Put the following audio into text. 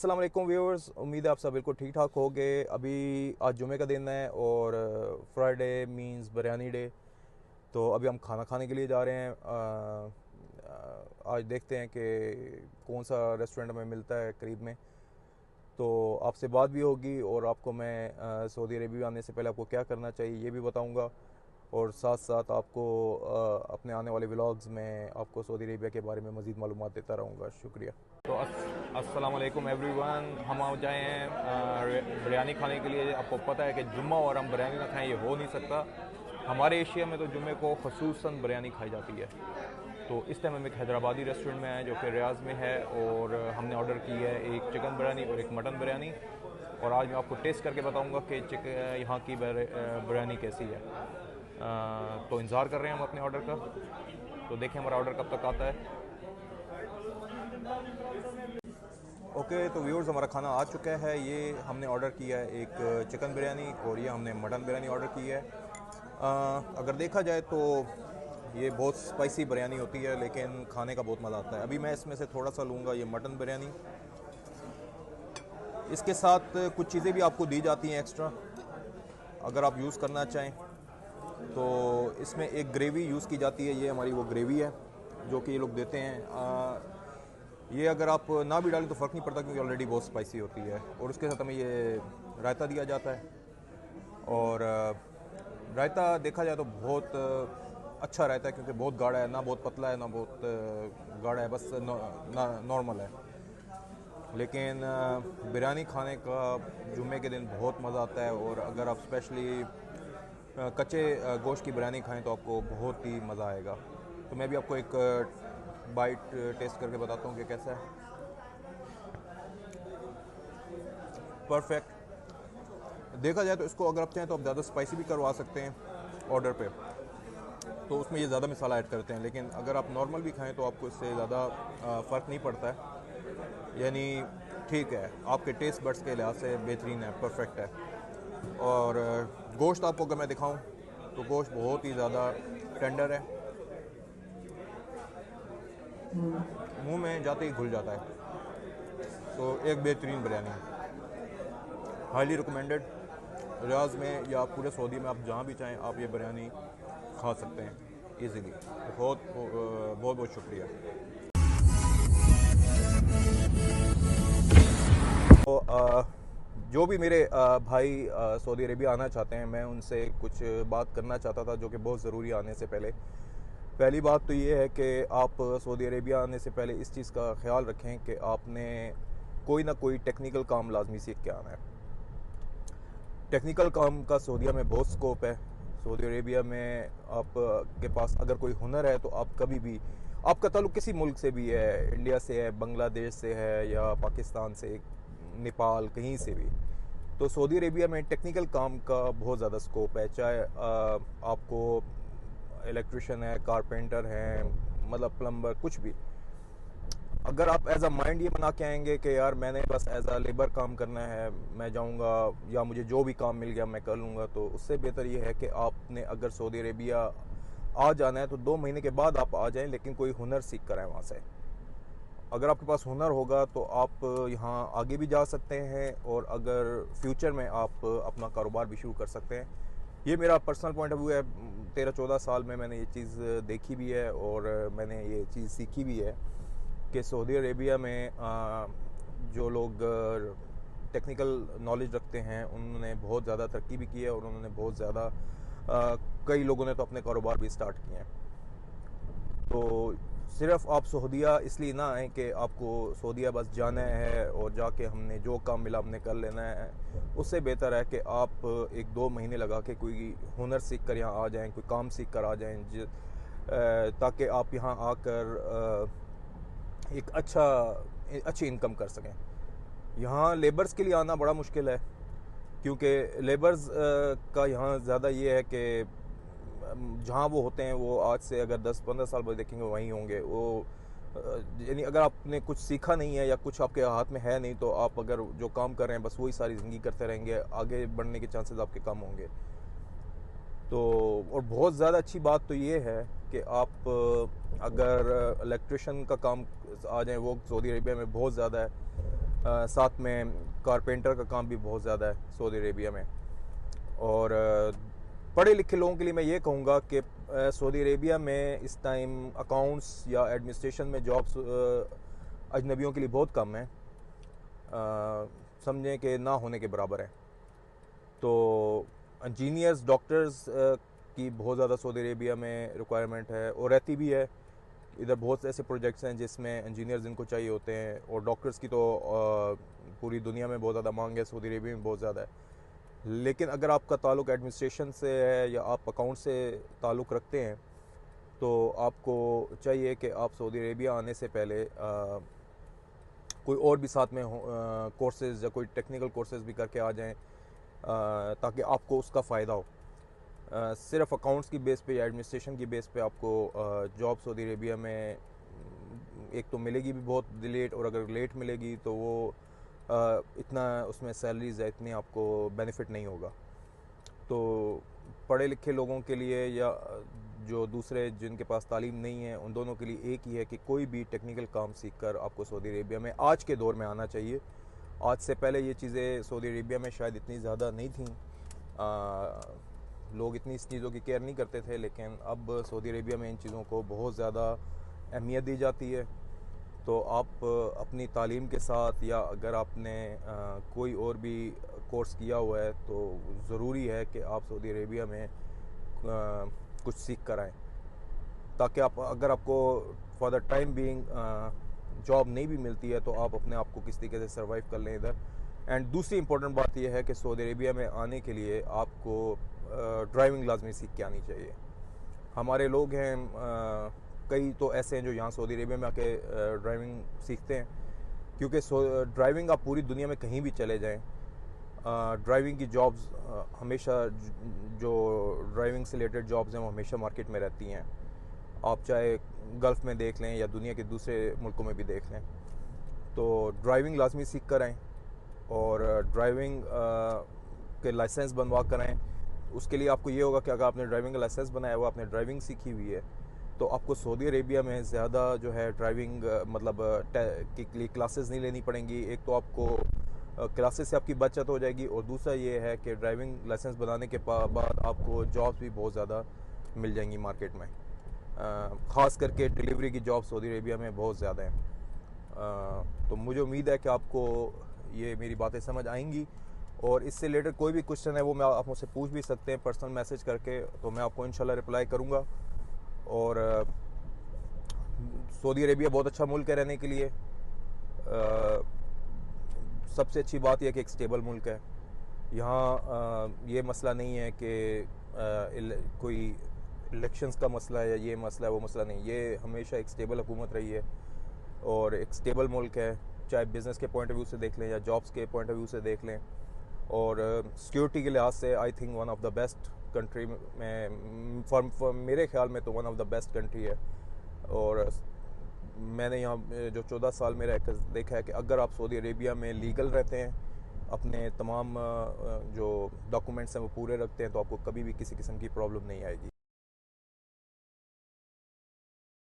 अस्सलाम वालेकुम व्यूअर्स, उम्मीद है आप सब बिल्कुल ठीक ठाक हो गए। अभी आज जुमे का दिन है और फ्राइडे मींस बिरयानी डे। तो अभी हम खाना खाने के लिए जा रहे हैं। आज देखते हैं कि कौन सा रेस्टोरेंट में मिलता है करीब में। तो आपसे बात भी होगी और आपको मैं सऊदी अरेबिया आने से पहले आपको क्या करना चाहिए ये भी बताऊंगा। और साथ साथ आपको अपने आने वाले व्लॉग्स में आपको सऊदी अरेबिया के बारे में मज़ीद मालूमात देता रहूँगा। शुक्रिया। तो अस्सलाम वालेकुम एवरीवन, हम आ जाए हैं बिरयानी खाने के लिए। आपको पता है कि जुम्मा और हम बिरयानी ना खाएं ये हो नहीं सकता। हमारे एशिया में तो जुम्मे को खसूसन बिरयानी खाई जाती है। तो इस टाइम हम एक हैदराबादी रेस्टोरेंट में आए जो कि रियाज में है और हमने ऑर्डर की है एक चिकन बिरयानी और एक मटन बिरयानी। और आज मैं आपको टेस्ट करके बताऊंगा कि यहाँ की बिरयानी कैसी है। तो इंतज़ार कर रहे हैं हम अपने ऑर्डर का। तो देखें हमारा ऑर्डर कब तक आता है। ओके, तो व्यूअर्स हमारा खाना आ चुका है। ये हमने ऑर्डर किया है एक चिकन बिरयानी और ये हमने मटन बिरयानी ऑर्डर की है। अगर देखा जाए तो ये बहुत स्पाइसी बिरयानी होती है लेकिन खाने का बहुत मज़ा आता है। अभी मैं इसमें से थोड़ा सा लूँगा ये मटन बिरयानी। इसके साथ कुछ चीज़ें भी आपको दी जाती हैं एक्स्ट्रा अगर आप यूज़ करना चाहें। तो इसमें एक ग्रेवी यूज़ की जाती है, ये हमारी वो ग्रेवी है जो कि ये लोग देते हैं। ये अगर आप ना भी डालें तो फ़र्क नहीं पड़ता क्योंकि ऑलरेडी बहुत स्पाइसी होती है। और उसके साथ हमें ये रायता दिया जाता है। और रायता देखा जाए तो बहुत अच्छा रायता है क्योंकि बहुत गाढ़ा है, ना बहुत पतला है ना बहुत गाढ़ा है, बस नॉर्मल है। लेकिन बिरयानी खाने का जुम्मे के दिन बहुत मज़ा आता है। और अगर आप स्पेशली कच्चे गोश्त की बिरयानी खाएं तो आपको बहुत ही मज़ा आएगा। तो मैं भी आपको एक बाइट टेस्ट करके बताता हूँ कि कैसा है। परफेक्ट। देखा जाए तो इसको अगर आप चाहें तो आप ज़्यादा स्पाइसी भी करवा सकते हैं ऑर्डर पे, तो उसमें ये ज़्यादा मसाला ऐड करते हैं। लेकिन अगर आप नॉर्मल भी खाएं तो आपको इससे ज़्यादा फ़र्क नहीं पड़ता है। यानी ठीक है, आपके टेस्ट बड्स के लिहाज से बेहतरीन है, परफेक्ट है। और गोश्त आपको अगर मैं दिखाऊं तो गोश्त बहुत ही ज़्यादा टेंडर है, मुंह में जाते ही घुल जाता है। तो एक बेहतरीन बिरयानी, हाईली रिकमेंडेड। रियाज में या पूरे सऊदी में आप जहाँ भी चाहें आप ये बिरयानी खा सकते हैं इजीली। बहुत बहुत बहुत शुक्रिया। तो जो भी मेरे भाई सऊदी अरेबिया आना चाहते हैं मैं उनसे कुछ बात करना चाहता था जो कि बहुत ज़रूरी आने से पहले। पहली बात तो ये है कि आप सऊदी अरेबिया आने से पहले इस चीज़ का ख्याल रखें कि आपने कोई ना कोई टेक्निकल काम लाजमी सीख के आना है। टेक्निकल काम का सऊदीया में बहुत स्कोप है। सऊदी अरेबिया में आप के पास अगर कोई हुनर है तो आप कभी भी, आपका ताल्लुक़ किसी मुल्क से भी है, इंडिया से है, बांग्लादेश से है या पाकिस्तान से, नेपाल, कहीं से भी, तो सऊदी अरेबिया में टेक्निकल काम का बहुत ज़्यादा स्कोप है। चाहे आपको इलेक्ट्रिशियन है, कारपेंटर हैं, मतलब प्लम्बर, कुछ भी। अगर आप एज अ माइंड ये बना के आएंगे कि यार मैंने बस एज अ लेबर काम करना है, मैं जाऊंगा या मुझे जो भी काम मिल गया मैं कर लूँगा, तो उससे बेहतर ये है कि आपने अगर सऊदी अरेबिया आ जाना है तो 2 महीने के बाद आप आ जाएं, लेकिन कोई हुनर सीख कर आए वहाँ से। अगर आपके पास हुनर होगा तो आप यहाँ आगे भी जा सकते हैं और अगर फ्यूचर में आप अपना कारोबार भी शुरू कर सकते हैं। ये मेरा पर्सनल पॉइंट ऑफ व्यू है। 13-14 साल में मैंने ये चीज़ देखी भी है और मैंने ये चीज़ सीखी भी है कि सऊदी अरेबिया में जो लोग टेक्निकल नॉलेज रखते हैं उन्होंने बहुत ज़्यादा तरक्की भी की है और उन्होंने बहुत ज़्यादा कई लोगों ने तो अपने कारोबार भी स्टार्ट किए हैं। तो सिर्फ आप सऊदीया इसलिए ना आए कि आपको सऊदीया बस जाना है और जाके हमने जो काम मिला हमने कर लेना है। उससे बेहतर है कि आप 1-2 महीने लगा के कोई हुनर सीख कर यहाँ आ जाएं, कोई काम सीख कर आ जाएं, ताकि आप यहाँ आकर एक अच्छी इनकम कर सकें। यहाँ लेबर्स के लिए आना बड़ा मुश्किल है क्योंकि लेबर्स का यहाँ ज़्यादा ये है कि जहाँ वो होते हैं वो आज से अगर 10-15 साल बाद देखेंगे वहीं होंगे वो। यानी अगर आपने कुछ सीखा नहीं है या कुछ आपके हाथ में है नहीं तो आप अगर जो काम कर रहे हैं बस वही सारी ज़िंदगी करते रहेंगे, आगे बढ़ने के चांसेस आपके कम होंगे। तो और बहुत ज़्यादा अच्छी बात तो ये है कि आप अगर इलेक्ट्रिशियन का काम आ जाए वो सऊदी अरेबिया में बहुत ज़्यादा है। साथ में कारपेंटर का काम भी बहुत ज़्यादा है सऊदी अरेबिया में। और पढ़े लिखे लोगों के लिए मैं ये कहूँगा कि सऊदी अरेबिया में इस टाइम अकाउंट्स या एडमिनिस्ट्रेशन में जॉब्स अजनबियों के लिए बहुत कम है, समझें कि ना होने के बराबर है। तो इंजीनियर्स, डॉक्टर्स की बहुत ज़्यादा सऊदी अरेबिया में रिक्वायरमेंट है और रहती भी है। इधर बहुत ऐसे प्रोजेक्ट्स हैं जिसमें इंजीनियर्स इनको चाहिए होते हैं, और डॉक्टर्स की तो पूरी दुनिया में बहुत ज़्यादा मांग है, सऊदी अरेबिया में बहुत ज़्यादा है। लेकिन अगर आपका ताल्लुक़ एडमिनिस्ट्रेशन से है या आप अकाउंट से ताल्लुक़ रखते हैं, तो आपको चाहिए कि आप सऊदी अरेबिया आने से पहले कोई और भी साथ में कोर्सेज़ या कोई टेक्निकल कोर्सेज़ भी करके आ जाएं, ताकि आपको उसका फ़ायदा हो। सिर्फ अकाउंट्स की बेस पे या एडमिनिस्ट्रेशन की बेस पे आपको जॉब सऊदी अरेबिया में एक तो मिलेगी भी बहुत लेट, और अगर लेट मिलेगी तो वो इतना उसमें सैलरीज है, इतनी आपको बेनिफिट नहीं होगा। तो पढ़े लिखे लोगों के लिए या जो दूसरे जिनके पास तालीम नहीं है, उन दोनों के लिए एक ही है कि कोई भी टेक्निकल काम सीख कर आपको सऊदी अरेबिया में आज के दौर में आना चाहिए। आज से पहले ये चीज़ें सऊदी अरेबिया में शायद इतनी ज़्यादा नहीं थी, लोग इतनी इस चीज़ों की केयर नहीं करते थे, लेकिन अब सऊदी अरेबिया में इन चीज़ों को बहुत ज़्यादा अहमियत दी जाती है। तो आप अपनी तालीम के साथ, या अगर आपने कोई और भी कोर्स किया हुआ है, तो ज़रूरी है कि आप सऊदी अरेबिया में कुछ सीख कर आएँ, ताकि आप अगर आपको for the time being job नहीं भी मिलती है, तो आप अपने आप को किस तरीके से सर्वाइव कर लें इधर। एंड दूसरी इंपॉर्टेंट बात यह है कि सऊदी अरेबिया में आने के लिए आपको ड्राइविंग लाजमी सीख के आनी चाहिए। हमारे लोग हैं कई तो ऐसे हैं जो यहाँ सऊदी अरेबिया में आके ड्राइविंग सीखते हैं, क्योंकि ड्राइविंग आप पूरी दुनिया में कहीं भी चले जाएं, ड्राइविंग की जॉब्स हमेशा, जो ड्राइविंग से रिलेटेड जॉब्स हैं वो हमेशा मार्केट में रहती हैं। आप चाहे गल्फ़ में देख लें या दुनिया के दूसरे मुल्कों में भी देख लें। तो ड्राइविंग लाजमी सीख कर आएँ, और ड्राइविंग के लाइसेंस बनवा कर आएँ। उसके लिए आपको ये होगा कि अगर आपने ड्राइविंग का लाइसेंस बनाया हुआ, आपने ड्राइविंग सीखी हुई है, तो आपको सऊदी अरेबिया में ज़्यादा जो है ड्राइविंग मतलब के लिए क्लासेस नहीं लेनी पड़ेंगी। एक तो आपको क्लासेस से आपकी बचत हो जाएगी, और दूसरा ये है कि ड्राइविंग लाइसेंस बनाने के बाद आपको जॉब्स भी बहुत ज़्यादा मिल जाएंगी मार्केट में। ख़ास करके डिलीवरी की जॉब सऊदी अरेबिया में बहुत ज़्यादा हैं। तो मुझे उम्मीद है कि आपको ये मेरी बातें समझ आएंगी, और इससे रिलेटेड कोई भी क्वेश्चन है वो मैं आप मुझसे पूछ भी सकते हैं पर्सनल मैसेज करके, तो मैं आपको इंशाल्लाह रिप्लाई करूँगा। और सऊदी अरेबिया बहुत अच्छा मुल्क है रहने के लिए। सबसे अच्छी बात यह कि एक स्टेबल मुल्क है। यहाँ ये मसला नहीं है कि कोई इलेक्शंस का मसला है या ये मसला है वो मसला नहीं, ये हमेशा एक स्टेबल हुकूमत रही है और एक स्टेबल मुल्क है, चाहे बिज़नेस के पॉइंट ऑफ व्यू से देख लें या जॉब्स के पॉइंट ऑफ व्यू से देख लें। और सिक्योरिटी के लिहाज से I think one of the best country में, फॉर मेरे ख्याल में तो one of the best country है। और मैंने यहाँ जो 14 साल में रह कर देखा है कि अगर आप सऊदी अरेबिया में लीगल रहते हैं, अपने तमाम जो डॉक्यूमेंट्स हैं वो पूरे रखते हैं, तो आपको कभी भी किसी किस्म की प्रॉब्लम नहीं आएगी।